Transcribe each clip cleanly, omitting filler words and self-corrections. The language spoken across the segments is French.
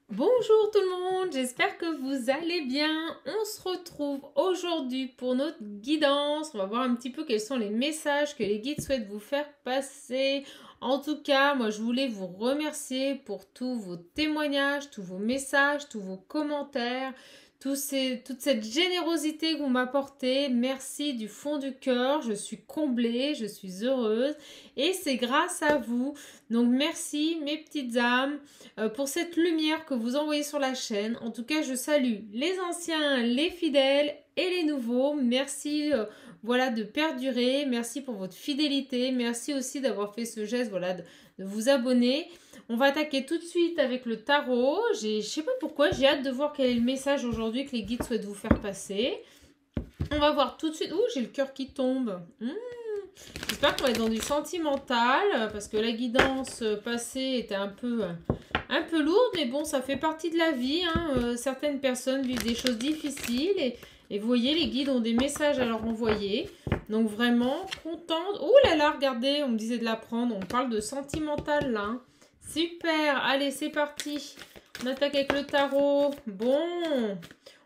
Bonjour tout le monde, j'espère que vous allez bien. On se retrouve aujourd'hui pour notre guidance. On va voir un petit peu quels sont les messages que les guides souhaitent vous faire passer. En tout cas, moi je voulais vous remercier pour tous vos témoignages, tous vos messages, tous vos commentaires, toute cette générosité que vous m'apportez. Merci du fond du cœur, je suis comblée, je suis heureuse et c'est grâce à vous. Donc merci mes petites âmes pour cette lumière que vous envoyez sur la chaîne. En tout cas, je salue les anciens, les fidèles et les nouveaux. Merci voilà, de perdurer. Merci pour votre fidélité. Merci aussi d'avoir fait ce geste voilà, de vous abonner. On va attaquer tout de suite avec le tarot. Je sais pas pourquoi, j'ai hâte de voir quel est le message aujourd'hui que les guides souhaitent vous faire passer. On va voir tout de suite. Ouh, j'ai le cœur qui tombe. J'espère qu'on va être dans du sentimental parce que la guidance passée était un peu lourde, mais bon, ça fait partie de la vie. Hein. Certaines personnes vivent des choses difficiles et vous voyez, les guides ont des messages à leur envoyer. Donc vraiment contente. Oh là là, regardez, on me disait de la prendre. On parle de sentimental là. Hein. Super, allez, c'est parti. On attaque avec le tarot. Bon,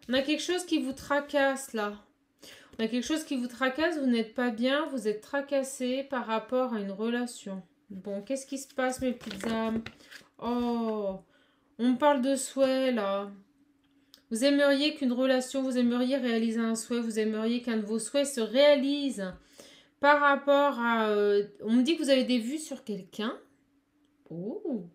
on a quelque chose qui vous tracasse là. On a quelque chose qui vous tracasse, vous n'êtes pas bien, vous êtes tracassé par rapport à une relation. Bon, qu'est-ce qui se passe mes petites âmes? Oh, on me parle de souhait là. Vous aimeriez qu'une relation, vous aimeriez réaliser un souhait, vous aimeriez qu'un de vos souhaits se réalise par rapport à... on me dit que vous avez des vues sur quelqu'un. Oh,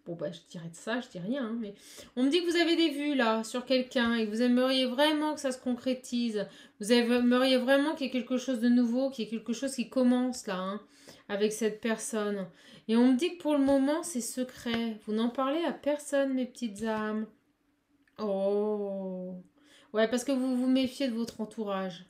bon, bah, je dirais de ça, je dis rien, hein, mais on me dit que vous avez des vues là sur quelqu'un et que vous aimeriez vraiment que ça se concrétise. Vous aimeriez vraiment qu'il y ait quelque chose de nouveau, qu'il y ait quelque chose qui commence là, hein, avec cette personne. Et on me dit que pour le moment, c'est secret. Vous n'en parlez à personne, mes petites âmes. Oh. Ouais, parce que vous vous méfiez de votre entourage.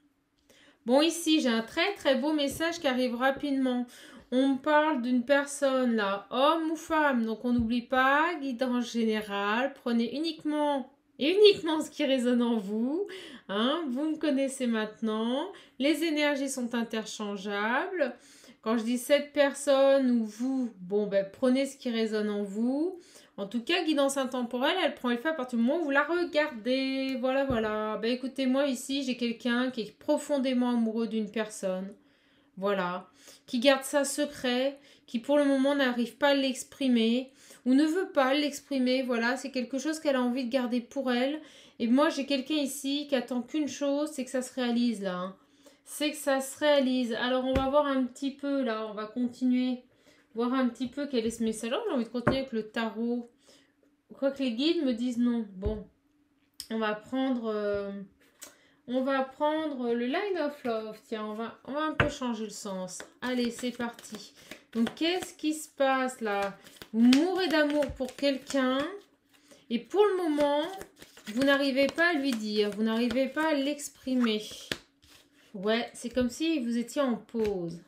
Bon, ici, j'ai un très très beau message qui arrive rapidement. On me parle d'une personne là, homme ou femme, donc on n'oublie pas, guidance générale, prenez uniquement et uniquement ce qui résonne en vous. Hein, vous me connaissez maintenant, les énergies sont interchangeables. Quand je dis cette personne ou vous, bon ben prenez ce qui résonne en vous. En tout cas, guidance intemporelle, elle prend effet à partir du moment où vous la regardez. Voilà, voilà. Ben écoutez, moi ici, j'ai quelqu'un qui est profondément amoureux d'une personne. Voilà. Qui garde ça secret, qui pour le moment n'arrive pas à l'exprimer ou ne veut pas l'exprimer. Voilà, c'est quelque chose qu'elle a envie de garder pour elle. Et moi, j'ai quelqu'un ici qui attend qu'une chose, c'est que ça se réalise là. Hein. C'est que ça se réalise. Alors, on va voir un petit peu là, on va continuer. Voir un petit peu quel est ce message. Alors, j'ai envie de continuer avec le tarot. Quoique les guides me disent non. Bon, on va prendre... le Line of Love. Tiens, on va un peu changer le sens. Allez, c'est parti. Donc, qu'est-ce qui se passe là? Vous mourrez d'amour pour quelqu'un. Et pour le moment, vous n'arrivez pas à lui dire. Vous n'arrivez pas à l'exprimer. Ouais, c'est comme si vous étiez en pause.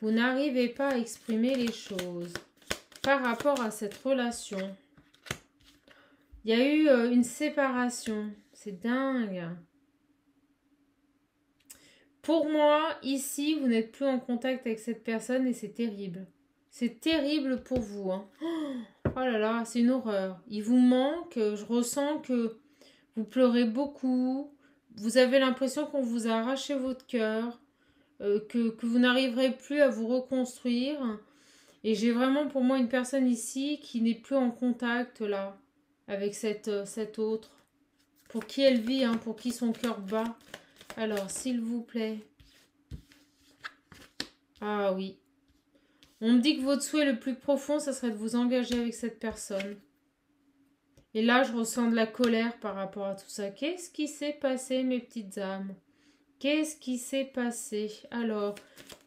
Vous n'arrivez pas à exprimer les choses par rapport à cette relation. Il y a eu une séparation. C'est dingue. Pour moi, ici, vous n'êtes plus en contact avec cette personne et c'est terrible. C'est terrible pour vous. Hein. Oh là là, c'est une horreur. Il vous manque, je ressens que vous pleurez beaucoup. Vous avez l'impression qu'on vous a arraché votre cœur, que vous n'arriverez plus à vous reconstruire. Et j'ai vraiment pour moi une personne ici qui n'est plus en contact là avec cette autre. Pour qui elle vit, hein, pour qui son cœur bat. Alors, s'il vous plaît. Ah oui. On me dit que votre souhait le plus profond, ça serait de vous engager avec cette personne. Et là, je ressens de la colère par rapport à tout ça. Qu'est-ce qui s'est passé, mes petites âmes? Qu'est-ce qui s'est passé? Alors,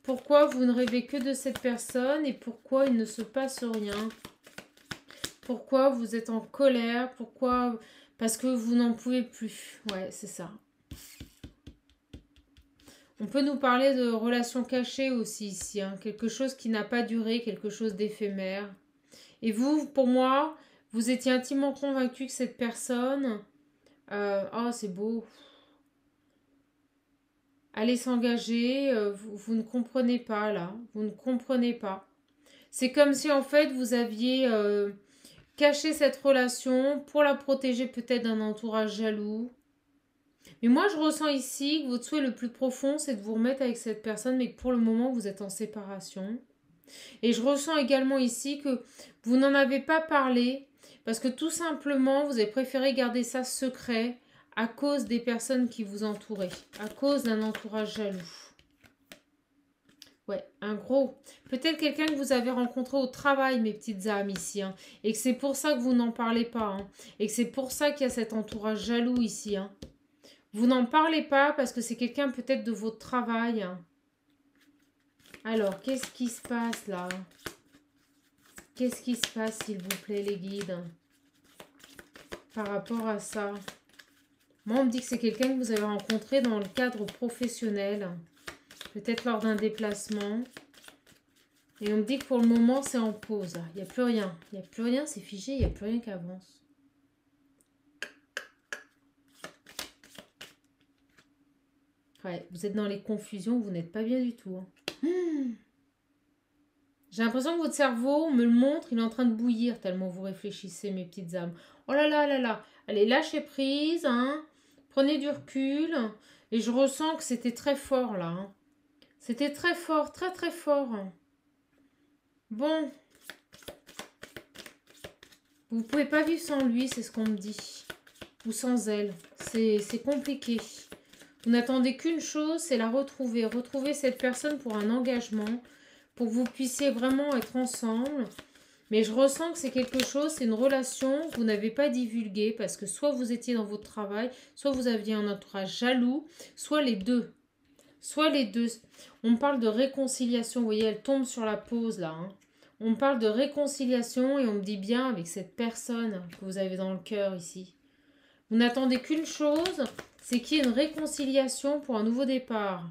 pourquoi vous ne rêvez que de cette personne et pourquoi il ne se passe rien? Pourquoi vous êtes en colère? Pourquoi? Parce que vous n'en pouvez plus. Ouais, c'est ça. On peut nous parler de relations cachées aussi ici. Hein. Quelque chose qui n'a pas duré, quelque chose d'éphémère. Et vous, pour moi, vous étiez intimement convaincu que cette personne... oh, c'est beau. Allez s'engager, vous ne comprenez pas là. Vous ne comprenez pas. C'est comme si en fait vous aviez cacher cette relation pour la protéger peut-être d'un entourage jaloux. Mais moi, je ressens ici que votre souhait le plus profond, c'est de vous remettre avec cette personne, mais que pour le moment, vous êtes en séparation. Et je ressens également ici que vous n'en avez pas parlé parce que tout simplement, vous avez préféré garder ça secret à cause des personnes qui vous entouraient, à cause d'un entourage jaloux. Ouais, un gros. Peut-être quelqu'un que vous avez rencontré au travail, mes petites âmes, ici. Hein, et que c'est pour ça que vous n'en parlez pas. Hein, et que c'est pour ça qu'il y a cet entourage jaloux ici. Hein. Vous n'en parlez pas parce que c'est quelqu'un peut-être de votre travail. Hein. Alors, qu'est-ce qui se passe là? Qu'est-ce qui se passe, s'il vous plaît, les guides? Par rapport à ça. Moi, on me dit que c'est quelqu'un que vous avez rencontré dans le cadre professionnel. Peut-être lors d'un déplacement. Et on me dit que pour le moment, c'est en pause. Il n'y a plus rien. Il n'y a plus rien, c'est figé. Il n'y a plus rien qui avance. Ouais, vous êtes dans les confusions. Vous n'êtes pas bien du tout. Hein. J'ai l'impression que votre cerveau, on me le montre, il est en train de bouillir tellement vous réfléchissez, mes petites âmes. Oh là là là là. Allez, lâchez prise. Hein. Prenez du recul. Et je ressens que c'était très fort là. Hein. C'était très fort, très très fort. Bon. Vous ne pouvez pas vivre sans lui, c'est ce qu'on me dit. Ou sans elle. C'est compliqué. Vous n'attendez qu'une chose, c'est la retrouver. Retrouver cette personne pour un engagement. Pour que vous puissiez vraiment être ensemble. Mais je ressens que c'est quelque chose, c'est une relation que vous n'avez pas divulguée. Parce que soit vous étiez dans votre travail, soit vous aviez un entourage jaloux, soit les deux. Soit les deux. On parle de réconciliation. Vous voyez, elle tombe sur la pause là. Hein. On parle de réconciliation et on me dit bien avec cette personne que vous avez dans le cœur ici. Vous n'attendez qu'une chose, c'est qu'il y ait une réconciliation pour un nouveau départ.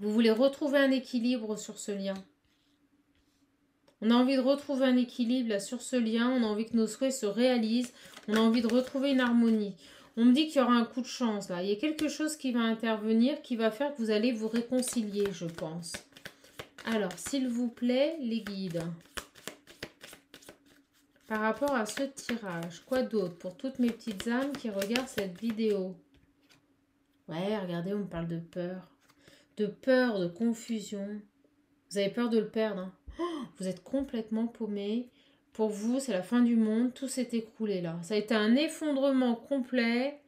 Vous voulez retrouver un équilibre sur ce lien. On a envie de retrouver un équilibre là sur ce lien. On a envie que nos souhaits se réalisent. On a envie de retrouver une harmonie. On me dit qu'il y aura un coup de chance là. Il y a quelque chose qui va intervenir qui va faire que vous allez vous réconcilier, je pense. Alors, s'il vous plaît, les guides. Par rapport à ce tirage, quoi d'autre pour toutes mes petites âmes qui regardent cette vidéo? Ouais, regardez, on me parle de peur. De peur, de confusion. Vous avez peur de le perdre. Hein. Oh, vous êtes complètement paumé. Pour vous, c'est la fin du monde. Tout s'est écroulé là. Ça a été un effondrement complet.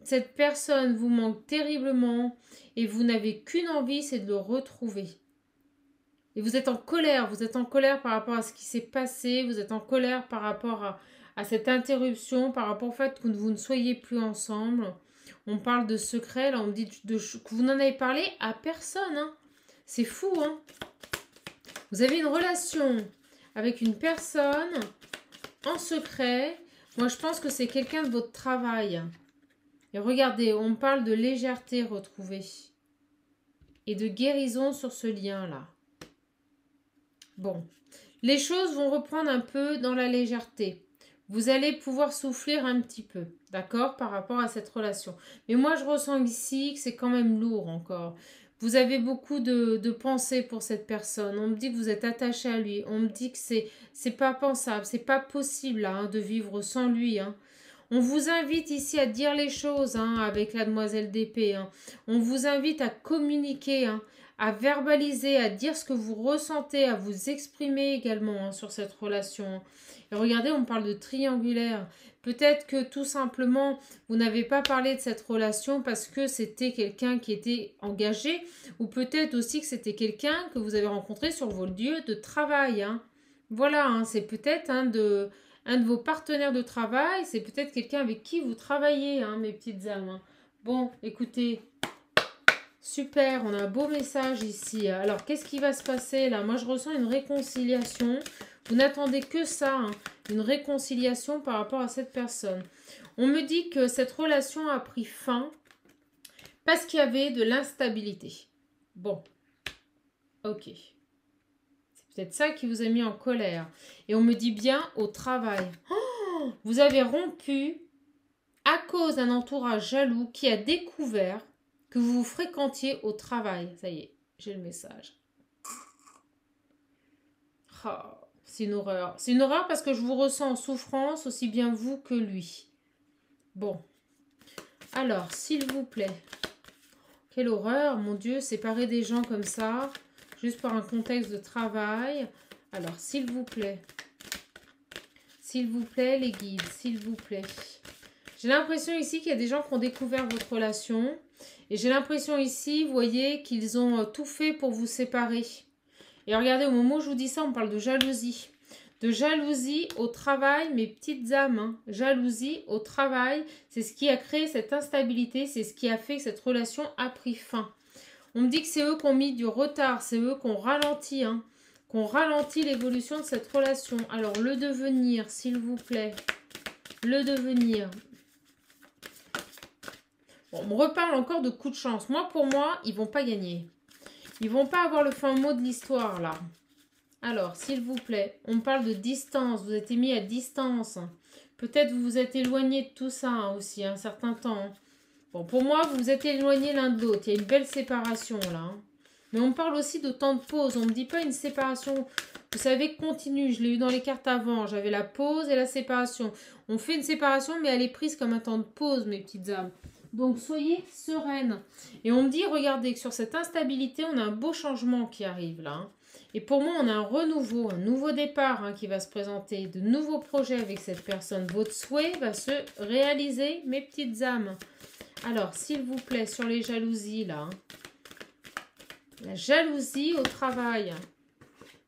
Cette personne vous manque terriblement. Et vous n'avez qu'une envie, c'est de le retrouver. Et vous êtes en colère. Vous êtes en colère par rapport à ce qui s'est passé. Vous êtes en colère par rapport à cette interruption. Par rapport au fait que vous ne soyez plus ensemble. On parle de secret. Là, on me dit que vous n'en avez parlé à personne. Hein. C'est fou, hein. Vous avez une relation avec une personne en secret. Moi, je pense que c'est quelqu'un de votre travail. Et regardez, on parle de légèreté retrouvée. Et de guérison sur ce lien-là. Bon. Les choses vont reprendre un peu dans la légèreté. Vous allez pouvoir souffler un petit peu. D'accord? Par rapport à cette relation. Mais moi, je ressens ici que c'est quand même lourd encore. Vous avez beaucoup de pensées pour cette personne. On me dit que vous êtes attaché à lui. On me dit que c'est pas pensable, c'est pas possible là, hein, de vivre sans lui. Hein. On vous invite ici à dire les choses hein, avec la demoiselle d'épée. Hein. On vous invite à communiquer, hein, à verbaliser, à dire ce que vous ressentez, à vous exprimer également hein, sur cette relation. Et regardez, on parle de triangulaire. Peut-être que tout simplement, vous n'avez pas parlé de cette relation parce que c'était quelqu'un qui était engagé ou peut-être aussi que c'était quelqu'un que vous avez rencontré sur vos lieux de travail. Hein. Voilà, hein, c'est peut-être un de vos partenaires de travail, c'est peut-être quelqu'un avec qui vous travaillez, hein, mes petites âmes. Hein. Bon, écoutez, super, on a un beau message ici. Alors, qu'est-ce qui va se passer là? Moi, je ressens une réconciliation. Vous n'attendez que ça, hein, une réconciliation par rapport à cette personne. On me dit que cette relation a pris fin parce qu'il y avait de l'instabilité. Bon, ok. C'est peut-être ça qui vous a mis en colère. Et on me dit bien au travail. Oh, vous avez rompu à cause d'un entourage jaloux qui a découvert que vous vous fréquentiez au travail. Ça y est, j'ai le message. Oh. C'est une horreur. C'est une horreur parce que je vous ressens en souffrance, aussi bien vous que lui. Bon. Alors, s'il vous plaît. Quelle horreur, mon Dieu, séparer des gens comme ça, juste par un contexte de travail. Alors, s'il vous plaît. S'il vous plaît, les guides, s'il vous plaît. J'ai l'impression ici qu'il y a des gens qui ont découvert votre relation. Et j'ai l'impression ici, vous voyez, qu'ils ont tout fait pour vous séparer. Et regardez, au moment où je vous dis ça, on parle de jalousie. De jalousie au travail, mes petites âmes. Hein. Jalousie au travail, c'est ce qui a créé cette instabilité, c'est ce qui a fait que cette relation a pris fin. On me dit que c'est eux qui ont mis du retard, c'est eux qui ont ralenti, hein, qu'on ralentit l'évolution de cette relation. Alors, le devenir, s'il vous plaît. Le devenir. Bon, on me reparle encore de coups de chance. Moi, pour moi, ils vont pas gagner. Ils vont pas avoir le fin mot de l'histoire, là. Alors, s'il vous plaît, on parle de distance. Vous êtes mis à distance. Peut-être vous vous êtes éloigné de tout ça hein, aussi, un certain temps. Bon, pour moi, vous vous êtes éloignés l'un de l'autre. Il y a une belle séparation, là. Hein. Mais on parle aussi de temps de pause. On ne me dit pas une séparation, vous savez, continue. Je l'ai eu dans les cartes avant. J'avais la pause et la séparation. On fait une séparation, mais elle est prise comme un temps de pause, mes petites âmes. Donc, soyez sereines. Et on me dit, regardez, que sur cette instabilité, on a un beau changement qui arrive, là. Hein. Et pour moi, on a un renouveau, un nouveau départ hein, qui va se présenter, de nouveaux projets avec cette personne. Votre souhait va se réaliser, mes petites âmes. Alors, s'il vous plaît, sur les jalousies, là. Hein. La jalousie au travail.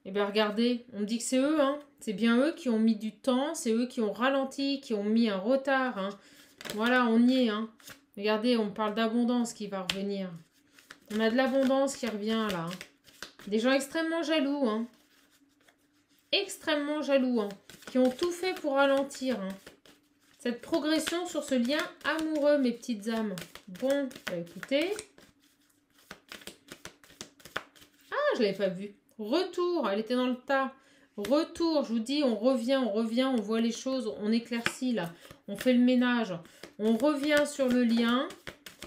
Eh bien, regardez, on me dit que c'est eux, hein. C'est bien eux qui ont mis du temps, c'est eux qui ont ralenti, qui ont mis un retard. Hein. Voilà, on y est, hein. Regardez, on parle d'abondance qui va revenir. On a de l'abondance qui revient, là. Hein. Des gens extrêmement jaloux, hein. Extrêmement jaloux, hein. Qui ont tout fait pour ralentir, hein. Cette progression sur ce lien amoureux, mes petites âmes. Bon, bah écoutez. Ah, je ne l'avais pas vu. Retour, elle était dans le tas. Retour, je vous dis, on revient, on voit les choses, on éclaircit, là. On fait le ménage. On revient sur le lien.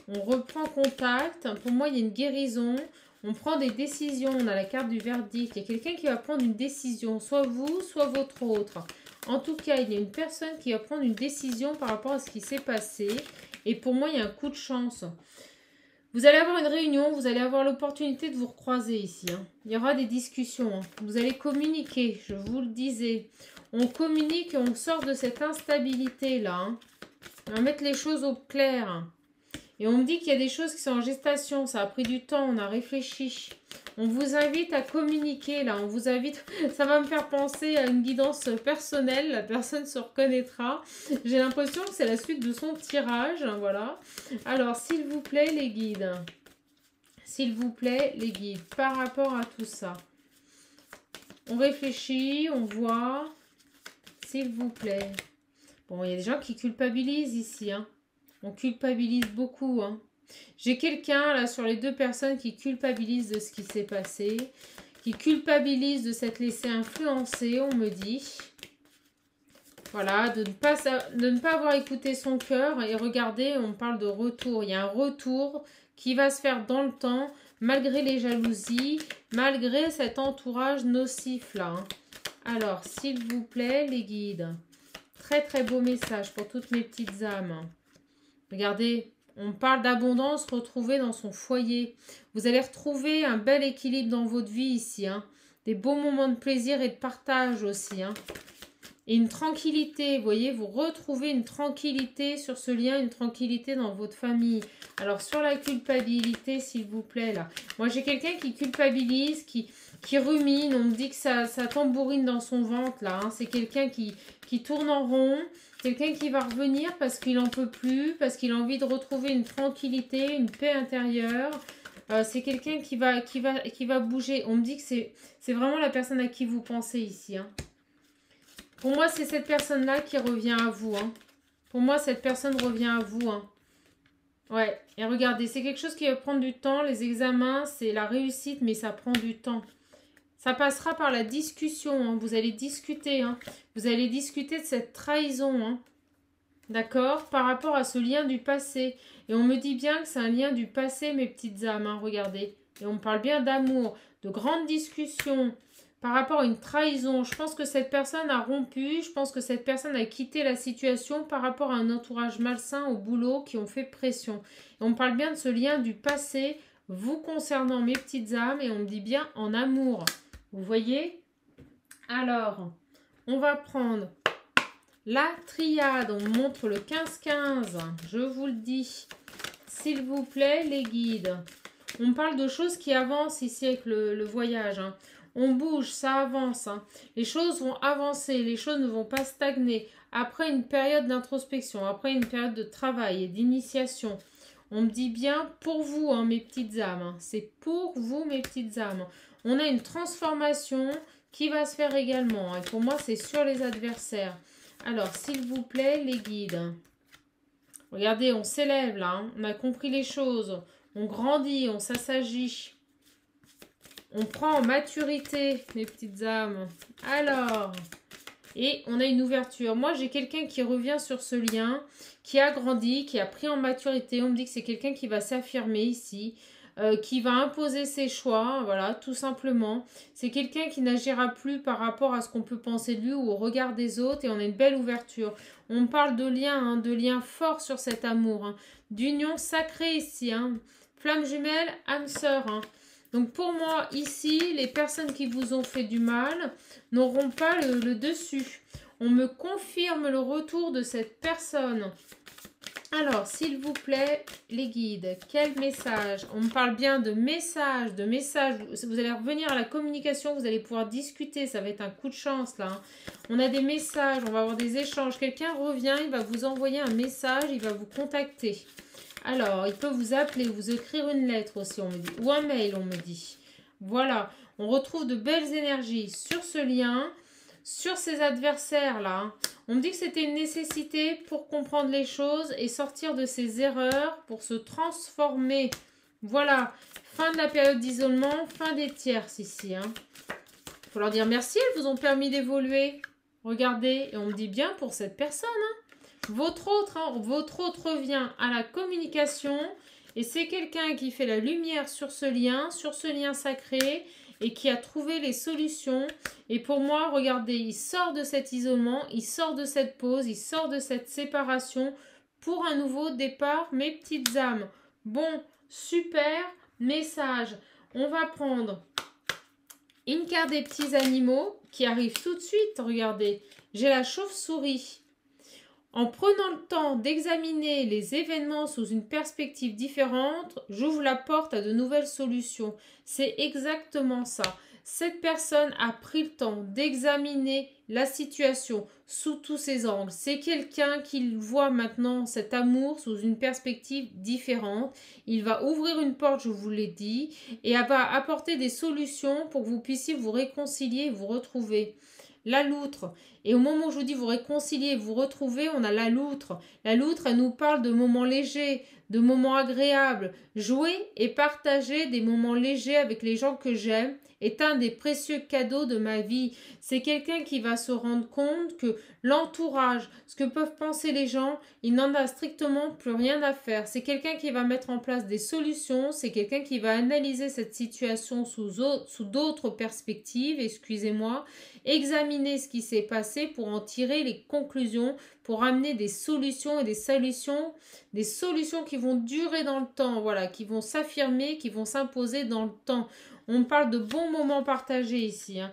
On reprend contact. Pour moi, il y a une guérison. On prend des décisions, on a la carte du verdict. Il y a quelqu'un qui va prendre une décision, soit vous, soit votre autre. En tout cas, il y a une personne qui va prendre une décision par rapport à ce qui s'est passé. Et pour moi, il y a un coup de chance. Vous allez avoir une réunion, vous allez avoir l'opportunité de vous recroiser ici. Hein. Il y aura des discussions. Hein. Vous allez communiquer, je vous le disais. On communique et on sort de cette instabilité-là. Hein. On va mettre les choses au clair. Hein. Et on me dit qu'il y a des choses qui sont en gestation. Ça a pris du temps, on a réfléchi. On vous invite à communiquer, là. On vous invite... Ça va me faire penser à une guidance personnelle. La personne se reconnaîtra. J'ai l'impression que c'est la suite de son tirage. Voilà. Alors, s'il vous plaît, les guides. S'il vous plaît, les guides. Par rapport à tout ça. On réfléchit, on voit. S'il vous plaît. Bon, il y a des gens qui culpabilisent ici, hein. On culpabilise beaucoup. Hein. J'ai quelqu'un là sur les deux personnes qui culpabilise de ce qui s'est passé. Qui culpabilise de s'être laissé influencer, on me dit. Voilà, de ne pas avoir écouté son cœur. Et regardez, on parle de retour. Il y a un retour qui va se faire dans le temps, malgré les jalousies, malgré cet entourage nocif là. Hein. Alors, s'il vous plaît, les guides. Très très beau message pour toutes mes petites âmes. Regardez, on parle d'abondance retrouvée dans son foyer. Vous allez retrouver un bel équilibre dans votre vie ici. Hein. Des beaux moments de plaisir et de partage aussi. Hein. Et une tranquillité, vous voyez, vous retrouvez une tranquillité sur ce lien, une tranquillité dans votre famille. Alors, sur la culpabilité, s'il vous plaît, là. Moi, j'ai quelqu'un qui culpabilise, qui rumine. On me dit que ça tambourine dans son ventre, là. Hein. C'est quelqu'un qui tourne en rond. Quelqu'un qui va revenir parce qu'il n'en peut plus, parce qu'il a envie de retrouver une tranquillité, une paix intérieure. C'est quelqu'un qui va bouger. On me dit que c'est vraiment la personne à qui vous pensez ici. Hein. Pour moi, c'est cette personne-là qui revient à vous. Hein. Pour moi, cette personne revient à vous. Hein. Ouais, et regardez, c'est quelque chose qui va prendre du temps. Les examens, c'est la réussite, mais ça prend du temps. Ça passera par la discussion, hein. Vous allez discuter, hein. Vous allez discuter de cette trahison, hein. D'accord? Par rapport à ce lien du passé. Et on me dit bien que c'est un lien du passé, mes petites âmes, hein. Regardez. Et on me parle bien d'amour, de grandes discussions par rapport à une trahison. Je pense que cette personne a rompu, je pense que cette personne a quitté la situation par rapport à un entourage malsain au boulot qui ont fait pression. Et on parle bien de ce lien du passé vous concernant, mes petites âmes, et on me dit bien en amour. Vous voyez? Alors, on va prendre la triade, on montre le 15-15, je vous le dis. S'il vous plaît, les guides. On parle de choses qui avancent ici avec le voyage, hein. On bouge, ça avance, hein. Les choses vont avancer, les choses ne vont pas stagner. Après une période d'introspection, après une période de travail et d'initiation, on me dit bien pour vous, hein, mes petites âmes. Hein. C'est pour vous, mes petites âmes. On a une transformation qui va se faire également. Et pour moi, c'est sur les adversaires. Alors, s'il vous plaît, les guides. Regardez, on s'élève là. Hein. On a compris les choses. On grandit, on s'assagit. On prend en maturité, mes petites âmes. Alors, et on a une ouverture. Moi, j'ai quelqu'un qui revient sur ce lien, qui a grandi, qui a pris en maturité. On me dit que c'est quelqu'un qui va s'affirmer ici, qui va imposer ses choix, voilà, tout simplement. C'est quelqu'un qui n'agira plus par rapport à ce qu'on peut penser de lui ou au regard des autres, et on a une belle ouverture. On parle de lien, hein, de lien fort sur cet amour, hein, d'union sacrée ici, hein. Flamme jumelle, âme sœur, hein. Donc pour moi, ici, les personnes qui vous ont fait du mal n'auront pas le dessus. On me confirme le retour de cette personne. Alors, s'il vous plaît, les guides, quel message? On me parle bien de message, de message. Vous allez revenir à la communication, vous allez pouvoir discuter, ça va être un coup de chance là. Hein. On a des messages, on va avoir des échanges. Quelqu'un revient, il va vous envoyer un message, il va vous contacter. Alors, il peut vous appeler, vous écrire une lettre aussi, on me dit. Ou un mail, on me dit. Voilà, on retrouve de belles énergies sur ce lien, sur ces adversaires-là. On me dit que c'était une nécessité pour comprendre les choses et sortir de ses erreurs pour se transformer. Voilà, fin de la période d'isolement, fin des tierces ici. Hein. Il faut leur dire merci, elles vous ont permis d'évoluer. Regardez, et on me dit bien pour cette personne, hein. Votre autre revient à la communication et c'est quelqu'un qui fait la lumière sur ce lien sacré et qui a trouvé les solutions. Et pour moi, regardez, il sort de cet isolement, il sort de cette pause, il sort de cette séparation pour un nouveau départ, mes petites âmes. Bon, super message. On va prendre une carte des petits animaux qui arrive tout de suite. Regardez, j'ai la chauve-souris. En prenant le temps d'examiner les événements sous une perspective différente, j'ouvre la porte à de nouvelles solutions. C'est exactement ça. Cette personne a pris le temps d'examiner la situation sous tous ses angles. C'est quelqu'un qui voit maintenant cet amour sous une perspective différente. Il va ouvrir une porte, je vous l'ai dit, et va apporter des solutions pour que vous puissiez vous réconcilier et vous retrouver. La loutre. Et au moment où je vous dis vous réconcilier, vous retrouver, on a la loutre. La loutre, elle nous parle de moments légers, de moments agréables. Jouer et partager des moments légers avec les gens que j'aime est un des précieux cadeaux de ma vie. C'est quelqu'un qui va se rendre compte que l'entourage, ce que peuvent penser les gens, il n'en a strictement plus rien à faire. C'est quelqu'un qui va mettre en place des solutions, c'est quelqu'un qui va analyser cette situation sous d'autres perspectives, excusez-moi, examiner ce qui s'est passé pour en tirer les conclusions, pour amener des solutions et des solutions qui vont durer dans le temps, voilà, qui vont s'affirmer, qui vont s'imposer dans le temps. On parle de bons moments partagés ici, hein.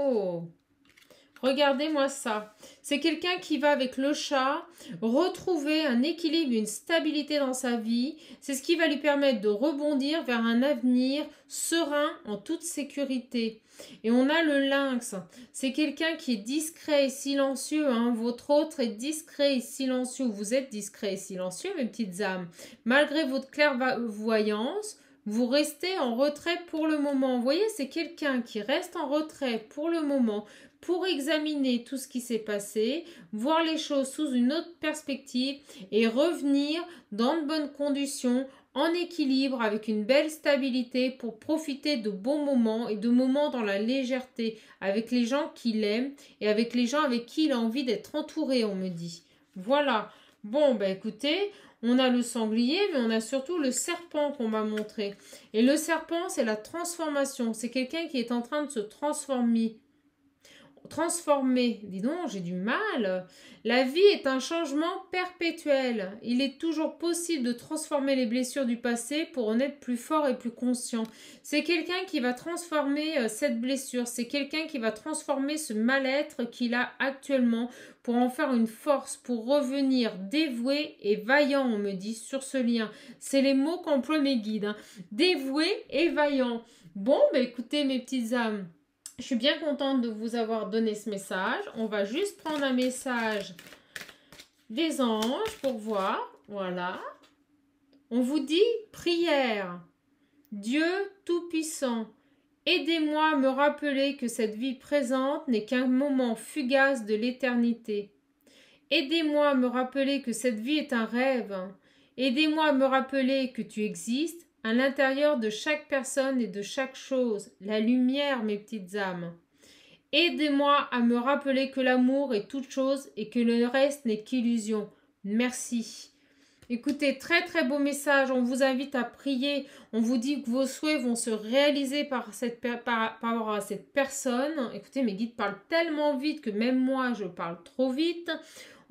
Oh, regardez-moi ça. C'est quelqu'un qui va avec le chat retrouver un équilibre, une stabilité dans sa vie. C'est ce qui va lui permettre de rebondir vers un avenir serein en toute sécurité. Et on a le lynx. C'est quelqu'un qui est discret et silencieux. Hein. Votre autre est discret et silencieux. Vous êtes discret et silencieux, mes petites âmes. Malgré votre clairvoyance, vous restez en retrait pour le moment. Vous voyez, c'est quelqu'un qui reste en retrait pour le moment pour examiner tout ce qui s'est passé, voir les choses sous une autre perspective et revenir dans de bonnes conditions en équilibre, avec une belle stabilité pour profiter de bons moments et de moments dans la légèreté, avec les gens qu'il aime et avec les gens avec qui il a envie d'être entouré, on me dit. Voilà. Bon, ben écoutez, on a le sanglier, mais on a surtout le serpent qu'on m'a montré. Et le serpent, c'est la transformation. C'est quelqu'un qui est en train de se transformer. Dis donc, j'ai du mal. La vie est un changement perpétuel. Il est toujours possible de transformer les blessures du passé pour en être plus fort et plus conscient. C'est quelqu'un qui va transformer cette blessure. C'est quelqu'un qui va transformer ce mal-être qu'il a actuellement pour en faire une force, pour revenir dévoué et vaillant, on me dit, sur ce lien. C'est les mots qu'emploient mes guides. Hein. Dévoué et vaillant. Bon, ben écoutez mes petites âmes. Je suis bien contente de vous avoir donné ce message. On va juste prendre un message des anges pour voir. Voilà. On vous dit prière. Dieu Tout-Puissant, aidez-moi à me rappeler que cette vie présente n'est qu'un moment fugace de l'éternité. Aidez-moi à me rappeler que cette vie est un rêve. Aidez-moi à me rappeler que tu existes à l'intérieur de chaque personne et de chaque chose, la lumière, mes petites âmes. Aidez-moi à me rappeler que l'amour est toute chose et que le reste n'est qu'illusion. Merci. Écoutez, très très beau message, on vous invite à prier, on vous dit que vos souhaits vont se réaliser par rapport à cette personne. Écoutez, mes guides parlent tellement vite que même moi je parle trop vite.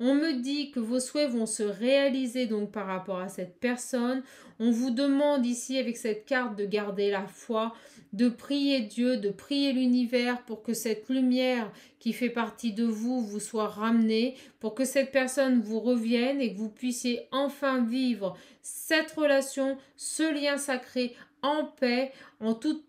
On me dit que vos souhaits vont se réaliser donc par rapport à cette personne. On vous demande ici avec cette carte de garder la foi, de prier Dieu, de prier l'univers pour que cette lumière qui fait partie de vous vous soit ramenée, pour que cette personne vous revienne et que vous puissiez enfin vivre cette relation, ce lien sacré en paix, en toute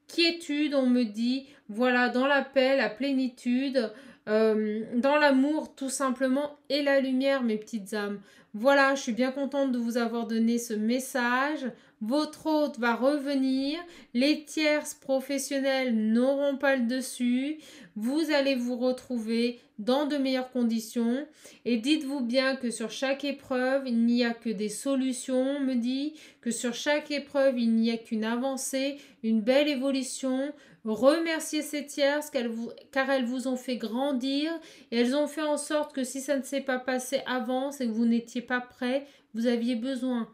quiétude, on me dit, voilà, dans la paix, la plénitude, dans l'amour tout simplement et la lumière, mes petites âmes. Voilà, je suis bien contente de vous avoir donné ce message. Votre hôte va revenir, les tierces professionnelles n'auront pas le dessus, vous allez vous retrouver dans de meilleures conditions et dites-vous bien que sur chaque épreuve, il n'y a que des solutions, on me dit, que sur chaque épreuve, il n'y a qu'une avancée, une belle évolution. Remerciez ces tierces car elles vous ont fait grandir et elles ont fait en sorte que si ça ne s'est pas passé avant, c'est que vous n'étiez pas prêt, vous aviez besoin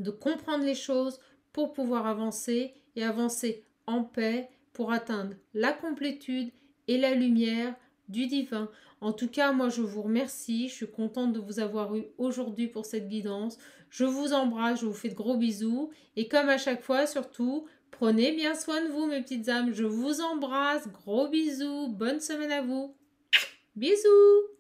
de comprendre les choses pour pouvoir avancer et avancer en paix pour atteindre la complétude et la lumière du divin. En tout cas, moi je vous remercie, je suis contente de vous avoir eu aujourd'hui pour cette guidance. Je vous embrasse, je vous fais de gros bisous et comme à chaque fois, surtout, prenez bien soin de vous mes petites âmes. Je vous embrasse, gros bisous, bonne semaine à vous. Bisous.